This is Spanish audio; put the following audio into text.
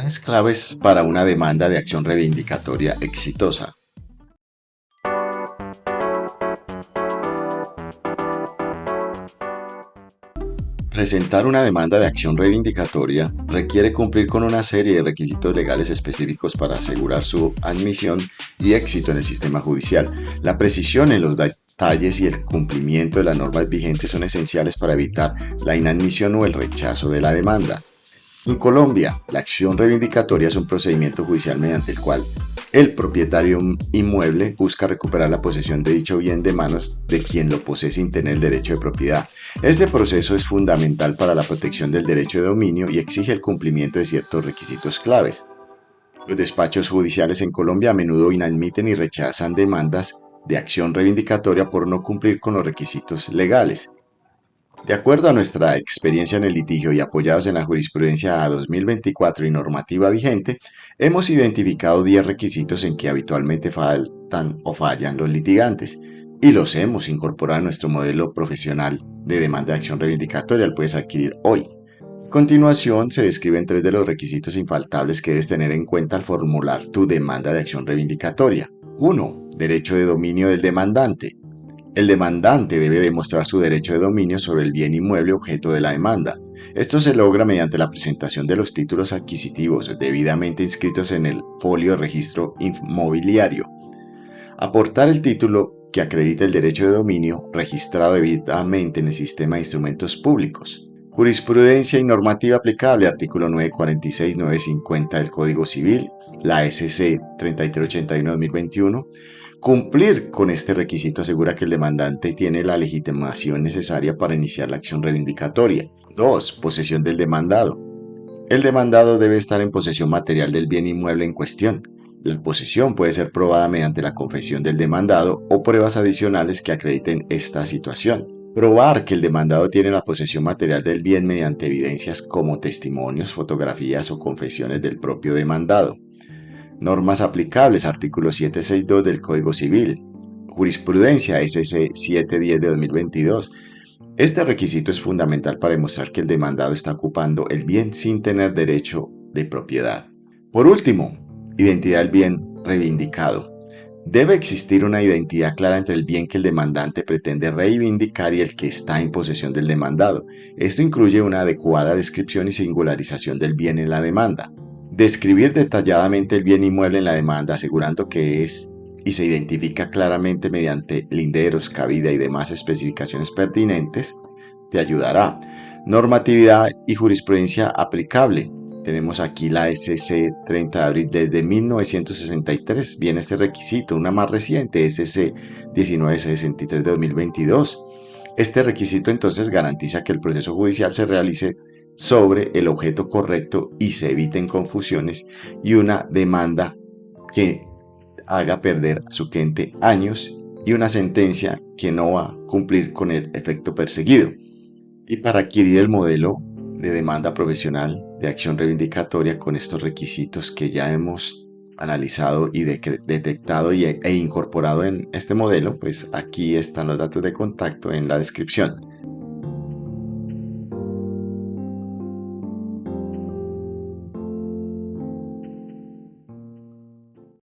Las claves para una demanda de acción reivindicatoria exitosa. Presentar una demanda de acción reivindicatoria requiere cumplir con una serie de requisitos legales específicos para asegurar su admisión y éxito en el sistema judicial. La precisión en los detalles y el cumplimiento de las normas vigentes son esenciales para evitar la inadmisión o el rechazo de la demanda. En Colombia, la acción reivindicatoria es un procedimiento judicial mediante el cual el propietario de un inmueble busca recuperar la posesión de dicho bien de manos de quien lo posee sin tener el derecho de propiedad. Este proceso es fundamental para la protección del derecho de dominio y exige el cumplimiento de ciertos requisitos claves. Los despachos judiciales en Colombia a menudo inadmiten y rechazan demandas de acción reivindicatoria por no cumplir con los requisitos legales. De acuerdo a nuestra experiencia en el litigio y apoyados en la jurisprudencia A 2024 y normativa vigente, hemos identificado 10 requisitos en que habitualmente faltan o fallan los litigantes y los hemos incorporado a nuestro modelo profesional de demanda de acción reivindicatoria, el puedes adquirir hoy. A continuación, se describen 3 de los requisitos infaltables que debes tener en cuenta al formular tu demanda de acción reivindicatoria. 1. Derecho de dominio del demandante. El demandante debe demostrar su derecho de dominio sobre el bien inmueble objeto de la demanda. Esto se logra mediante la presentación de los títulos adquisitivos debidamente inscritos en el folio de registro inmobiliario. Aportar el título que acredita el derecho de dominio registrado debidamente en el sistema de instrumentos públicos. Jurisprudencia y normativa aplicable, artículo 946-950 del Código Civil, la SC 3381-2021. Cumplir con este requisito asegura que el demandante tiene la legitimación necesaria para iniciar la acción reivindicatoria. 2. Posesión del demandado. El demandado debe estar en posesión material del bien inmueble en cuestión. La posesión puede ser probada mediante la confesión del demandado o pruebas adicionales que acrediten esta situación. Probar que el demandado tiene la posesión material del bien mediante evidencias como testimonios, fotografías o confesiones del propio demandado. Normas aplicables, artículo 762 del Código Civil. Jurisprudencia SC 710 de 2022. Este requisito es fundamental para demostrar que el demandado está ocupando el bien sin tener derecho de propiedad. Por último, identidad del bien reivindicado. Debe existir una identidad clara entre el bien que el demandante pretende reivindicar y el que está en posesión del demandado. Esto incluye una adecuada descripción y singularización del bien en la demanda. Describir detalladamente el bien inmueble en la demanda, asegurando que es y se identifica claramente mediante linderos, cabida y demás especificaciones pertinentes, te ayudará. Normatividad y jurisprudencia aplicable. Tenemos aquí la SC 30 de abril desde 1963. Viene este requisito, una más reciente, SC 1963 de 2022. Este requisito entonces garantiza que el proceso judicial se realice sobre el objeto correcto y se eviten confusiones y una demanda que haga perder a su cliente años y una sentencia que no va a cumplir con el efecto perseguido. Y para adquirir el modelo de demanda profesional de acción reivindicatoria con estos requisitos que ya hemos analizado y detectado e incorporado en este modelo, pues aquí están los datos de contacto en la descripción.